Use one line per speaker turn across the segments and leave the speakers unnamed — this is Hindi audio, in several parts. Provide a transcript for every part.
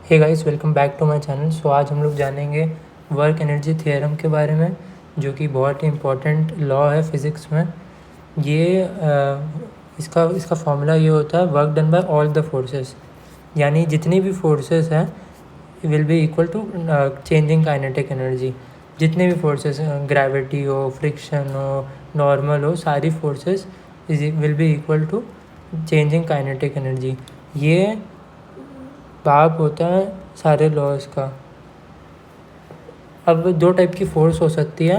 Hey guys, welcome back to my channel. So आज हम लोग जानेंगे वर्क एनर्जी थ्योरम के बारे में, जो कि बहुत ही इम्पोर्टेंट लॉ है फिज़िक्स में। ये इसका फॉर्मूला ये होता है work done by all the forces, यानी जितनी भी फोर्सेस हैं will be equal to changing kinetic energy. जितने भी फोर्सेस, ग्रेविटी हो, फ्रिक्शन हो, नॉर्मल हो, सारी forces will be equal to changing kinetic energy. ये बाप होता है सारे लॉज का। अब दो टाइप की फोर्स हो सकती है,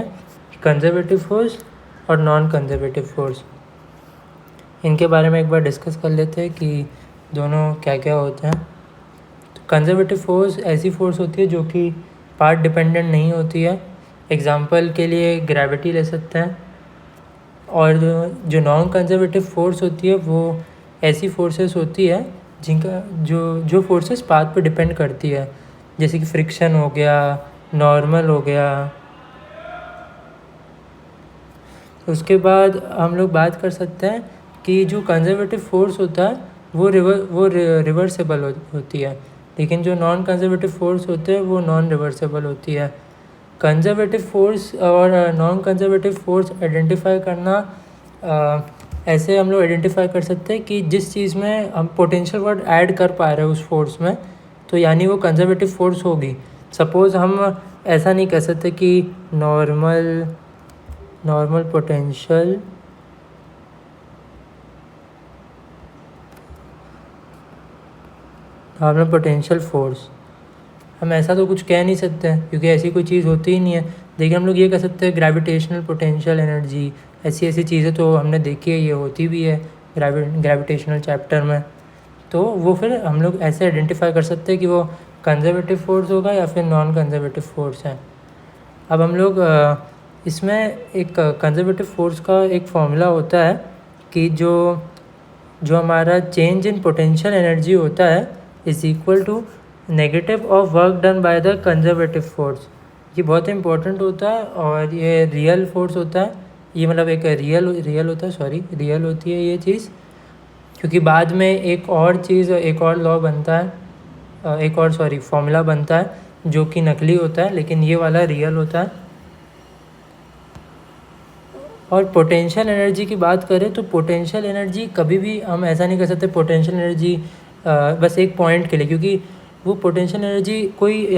कंजर्वेटिव फोर्स और नॉन कंजर्वेटिव फोर्स। इनके बारे में एक बार डिस्कस कर लेते हैं कि दोनों क्या क्या होते हैं। तो कंजर्वेटिव फोर्स ऐसी फोर्स होती है जो कि पार्ट डिपेंडेंट नहीं होती है। एग्जांपल के लिए ग्रेविटी ले सकते हैं। और जो नॉन कंजर्वेटिव फोर्स होती है वो ऐसी फोर्सेस होती है जिनका जो फोर्सेस पाथ पे डिपेंड करती है, जैसे कि फ्रिक्शन हो गया, नॉर्मल हो गया। उसके बाद हम लोग बात कर सकते हैं कि जो कंजर्वेटिव फोर्स होता है वो रिवर्सेबल होती है, लेकिन जो नॉन कंजर्वेटिव फोर्स होते हैं वो नॉन रिवर्सेबल होती है। कंजर्वेटिव फोर्स और नॉन कंजर्वेटिव फोर्स आइडेंटिफाई करना ऐसे हम लोग आइडेंटिफाई कर सकते हैं कि जिस चीज़ में हम पोटेंशियल वर्क ऐड कर पा रहे हैं उस फोर्स में, तो यानी वो कंजर्वेटिव फोर्स होगी। सपोज़ हम ऐसा नहीं कह सकते कि नॉर्मल पोटेंशियल फोर्स, हम ऐसा तो कुछ कह नहीं सकते हैं क्योंकि ऐसी कोई चीज़ होती ही नहीं है। लेकिन हम लोग ये कह सकते हैं ग्रेविटेशनल पोटेंशियल एनर्जी। ऐसी चीज़ें तो हमने देखी है, ये होती भी है ग्रेविटेशनल चैप्टर में। तो वो फिर हम लोग ऐसे आइडेंटिफाई कर सकते हैं कि वो कंजर्वेटिव फोर्स होगा या फिर नॉन कंजर्वेटिव फोर्स है। अब हम लोग इसमें एक कंजर्वेटिव फोर्स का एक फॉर्मूला होता है कि जो हमारा चेंज इन पोटेंशियल एनर्जी होता है is equal to negative of work done by the conservative force. ये बहुत इंपॉर्टेंट होता है और ये रियल फोर्स होता है। ये मतलब एक रियल होती है ये चीज़, क्योंकि बाद में एक और लॉ बनता है, फॉर्मूला बनता है जो कि नकली होता है, लेकिन ये वाला रियल होता है। और पोटेंशियल एनर्जी की बात करें तो पोटेंशियल एनर्जी कभी भी हम ऐसा नहीं कर सकते पोटेंशियल एनर्जी बस एक पॉइंट के लिए, क्योंकि वो पोटेंशियल एनर्जी कोई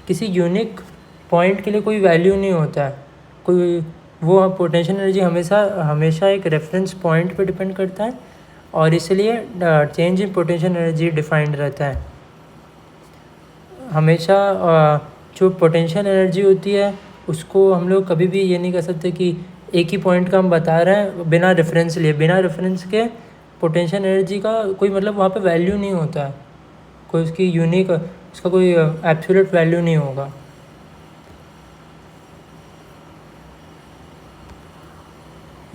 किसी यूनिक पॉइंट के लिए कोई वैल्यू नहीं होता है। वो पोटेंशियल एनर्जी हमेशा एक रेफरेंस पॉइंट पे डिपेंड करता है, और इसलिए change in potential energy defined रहता है हमेशा। जो पोटेंशियल एनर्जी होती है उसको हम लोग कभी भी ये नहीं कर सकते कि एक ही पॉइंट का हम बता रहे हैं बिना रेफरेंस के पोटेंशियल एनर्जी का कोई मतलब वहाँ पे वैल्यू नहीं होता है, कोई उसका कोई एब्सोल्यूट वैल्यू नहीं होगा।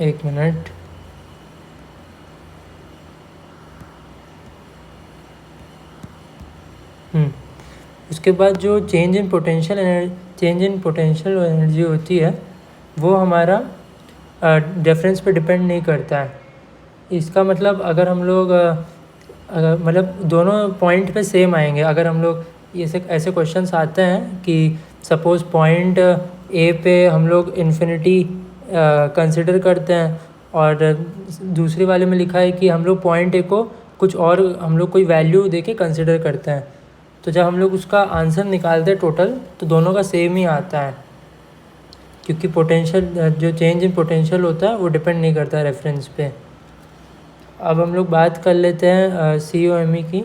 एक मिनट, उसके बाद जो चेंज इन पोटेंशियल एनर्जी होती है वो हमारा रेफरेंस पे डिपेंड नहीं करता है। इसका मतलब अगर हम लोग मतलब दोनों पॉइंट पे सेम आएंगे। अगर हम लोग ऐसे क्वेश्चंस आते हैं कि सपोज़ पॉइंट ए पे हम लोग इन्फिनिटी कंसिडर करते हैं और दूसरे वाले में लिखा है कि हम लोग पॉइंट ए को कुछ और हम लोग कोई वैल्यू देके कंसिडर करते हैं, तो जब हम लोग उसका आंसर निकालते हैं टोटल तो दोनों का सेम ही आता है, क्योंकि पोटेंशियल जो चेंज इन पोटेंशियल होता है वो डिपेंड नहीं करता रेफरेंस पे। अब हम लोग बात कर लेते हैं COME की,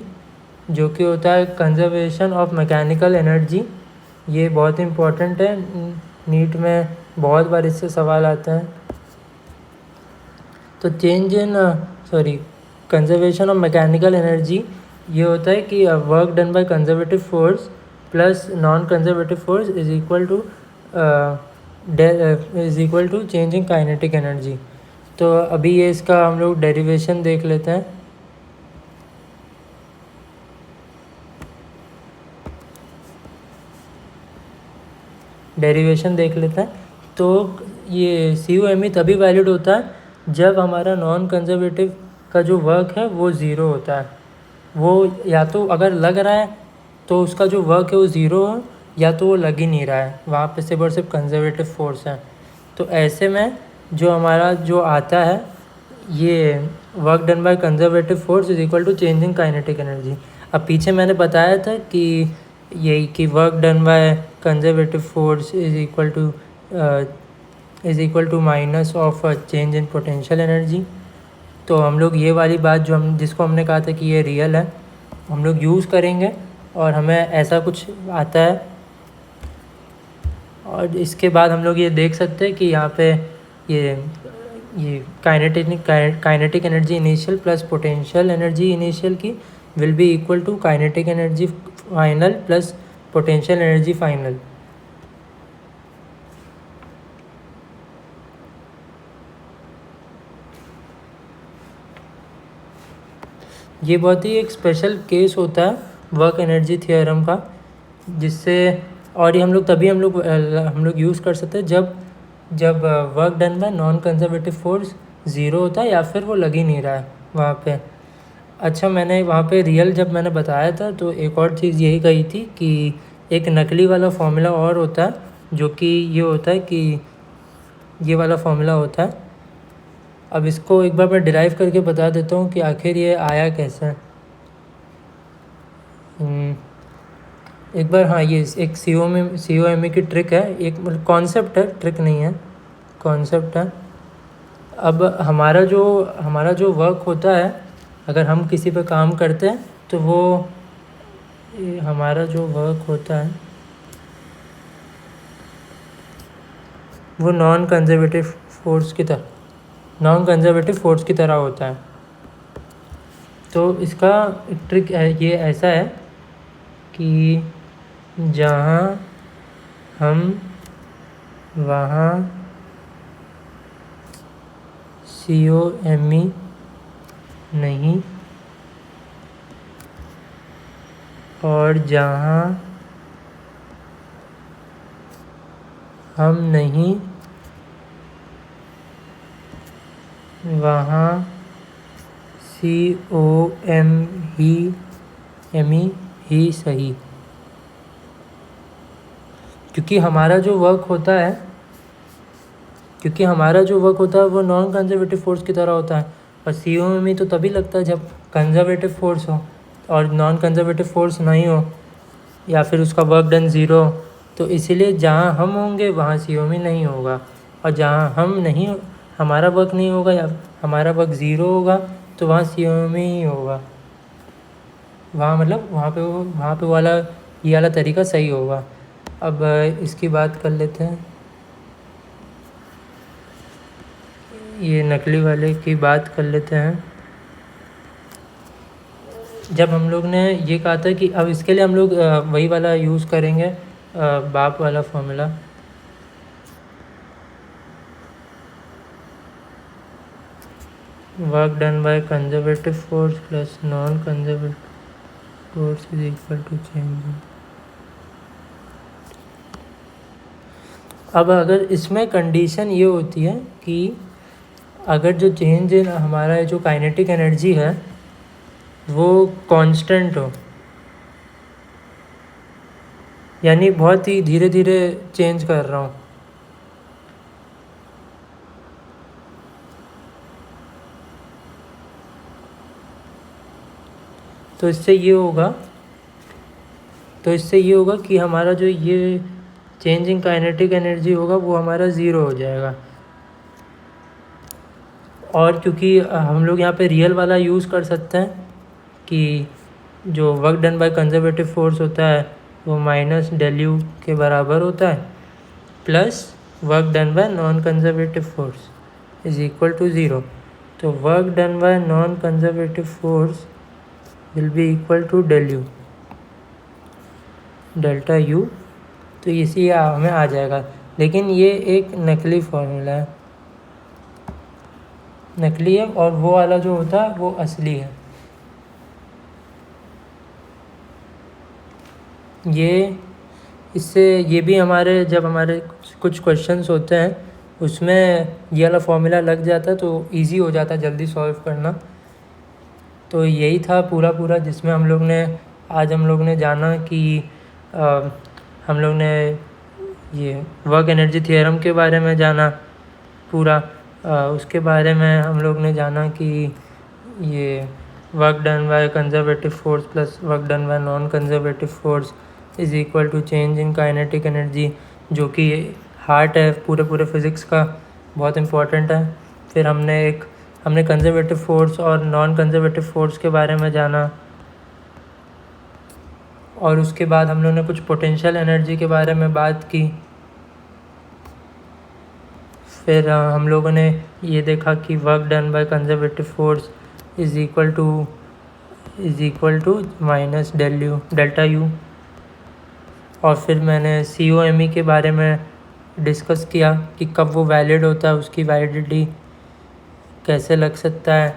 जो कि होता है कंजर्वेशन ऑफ मैकेनिकल एनर्जी। ये बहुत इम्पोर्टेंट है, नीट में बहुत बार इससे सवाल आता है। तो कंजर्वेशन ऑफ मैकेनिकल एनर्जी ये होता है कि work done by conservative force plus non conservative force is equal to changing kinetic energy. तो अभी ये इसका हम लोग डेरिवेशन देख लेते हैं। तो ये COME तभी वैलिड होता है जब हमारा नॉन कंजर्वेटिव का जो वर्क है वो ज़ीरो होता है। वो या तो अगर लग रहा है तो उसका जो वर्क है वो ज़ीरो है, या तो वो लग ही नहीं रहा है, वहाँ पे सिर्फ और सिर्फ कंजर्वेटिव फोर्स है। तो ऐसे में जो हमारा जो आता है ये work done by conservative force is equal to change in kinetic energy. अब पीछे मैंने बताया था कि यही कि work done by conservative force is equal to minus of change in potential energy. तो हम लोग ये वाली बात जिसको हमने कहा था कि ये रियल है, हम लोग यूज़ करेंगे और हमें ऐसा कुछ आता है। और इसके बाद हम लोग ये देख सकते हैं कि यहाँ पे ये kinetic energy initial plus potential energy initial की will be equal to kinetic energy final plus potential energy final. ये बहुत ही एक स्पेशल केस होता है वर्क एनर्जी थ्योरम का, जिससे और ये हम लोग यूज़ कर सकते हैं जब work done by non conservative force zero होता है या फिर वो लग ही नहीं रहा है वहाँ पे। अच्छा, मैंने वहाँ पे रियल जब मैंने बताया था तो एक और चीज़ यही कही थी कि एक नकली वाला फॉर्मूला और होता है जो कि ये होता है कि ये वाला फॉर्मूला होता है। अब इसको एक बार मैं डिराइव करके बता देता हूँ कि आखिर ये आया कैसे। एक बार हाँ, ये एक COME की ट्रिक है, एक मतलब कॉन्सेप्ट है, ट्रिक नहीं है, कॉन्सेप्ट है। अब हमारा जो वर्क होता है, अगर हम किसी पे काम करते हैं तो वो हमारा जो वर्क होता है वो नॉन कंजर्वेटिव फोर्स की तरह होता है। तो इसका ट्रिक ये ऐसा है कि जहाँ हम वहाँ COME नहीं, और जहाँ हम नहीं वहाँ COME ही सही। क्योंकि हमारा जो वर्क होता है वो नॉन कंजर्वेटिव फोर्स की तरह होता है, और COME तो तभी लगता है जब कंजर्वेटिव फोर्स हो, और नॉन कंजर्वेटिव फोर्स नहीं हो या फिर उसका वर्क डन ज़ीरो हो। तो इसीलिए जहाँ हम होंगे वहाँ COME नहीं होगा, और जहाँ हमारा वर्क नहीं होगा या हमारा वर्क ज़ीरो होगा तो वहाँ COME ही होगा। वहाँ पे वाला ये वाला तरीका सही होगा। अब इसकी बात कर लेते हैं, ये नकली वाले की बात कर लेते हैं। जब हम लोग ने ये कहा था कि अब इसके लिए हम लोग वही वाला यूज़ करेंगे, बाप वाला formula. Work done by conservative force plus non conservative force is equal to change. अब अगर इसमें कंडीशन ये होती है कि अगर जो चेंज इन हमारा जो काइनेटिक एनर्जी है वो कांस्टेंट हो, यानी बहुत ही धीरे धीरे चेंज कर रहा हूँ, तो इससे ये होगा कि हमारा जो ये चेंज इन काइनेटिक एनर्जी होगा वो हमारा ज़ीरो हो जाएगा। और क्योंकि हम लोग यहाँ पे रियल वाला यूज़ कर सकते हैं कि जो work done by conservative force होता है वो माइनस ΔU के बराबर होता है, plus work done by non conservative force is equal to zero. तो work done by non conservative force will be equal to delta U। तो इसी हमें आ जाएगा, लेकिन ये एक नकली फॉर्मूला है, नकली है, और वो वाला जो होता है वो असली है। ये भी जब हमारे कुछ क्वेश्चंस होते हैं उसमें ये वाला फॉर्मूला लग जाता है तो इजी हो जाता है जल्दी सॉल्व करना। तो यही था पूरा जिसमें हम लोग ने आज हम लोग ने जाना कि हम लोग ने ये वर्क एनर्जी थ्योरम के बारे में जाना पूरा। उसके बारे में हम लोग ने जाना कि ये work done by conservative force plus work done by non conservative force is equal to change in kinetic energy, जो कि हार्ट है पूरे फिज़िक्स का, बहुत इम्पोर्टेंट है। फिर हमने कंजर्वेटिव फोर्स और नॉन कंजर्वेटिव फोर्स के बारे में जाना, और उसके बाद हम लोग ने कुछ पोटेंशियल एनर्जी के बारे में बात की। फिर हम लोगों ने ये देखा कि work done by conservative force is equal to minus delta U. और फिर मैंने COMe के बारे में डिस्कस किया कि कब वो वैलिड होता है, उसकी वैलिडिटी कैसे लग सकता है।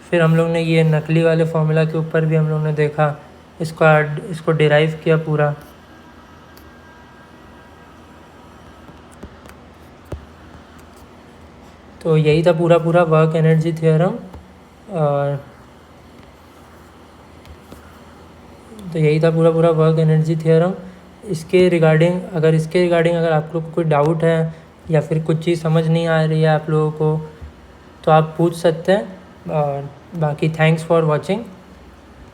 फिर हम लोग ने ये नकली वाले फॉर्मूला के ऊपर भी हम लोग ने देखा, इसको डिराइव किया पूरा। तो यही था पूरा वर्क एनर्जी थ्योरम। तो यही था पूरा वर्क एनर्जी थ्योरम। इसके रिगार्डिंग अगर आप लोग को कोई डाउट है या फिर कुछ चीज़ समझ नहीं आ रही है आप लोगों को, तो आप पूछ सकते हैं। और बाकी थैंक्स फॉर वॉचिंग।